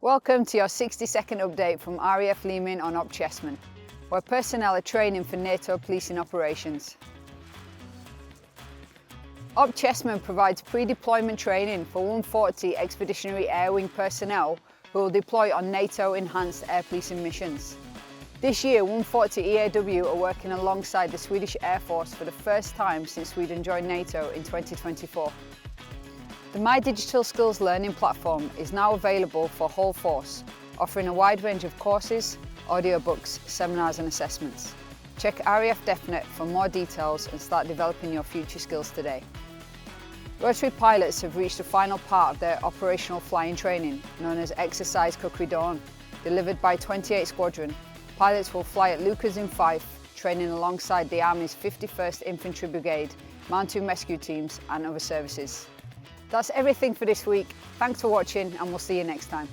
Welcome to your 60-second update from RAF Leeming on Op Chessman, where personnel are training for NATO policing operations. Op Chessman provides pre-deployment training for 140 Expeditionary Air Wing personnel who will deploy on NATO Enhanced Air Policing missions. This year, 140 EAW are working alongside the Swedish Air Force for the first time since Sweden joined NATO in 2024. The My Digital Skills learning platform is now available for whole force, offering a wide range of courses, audiobooks, seminars and assessments. Check RAF DefNet for more details and start developing your future skills today. Rotary pilots have reached the final part of their operational flying training, known as Exercise Kukri Dawn. Delivered by 28 Squadron, pilots will fly at Leuchars in Fife, training alongside the Army's 51st Infantry Brigade, mountain rescue teams and other services. That's everything for this week. Thanks for watching and we'll see you next time.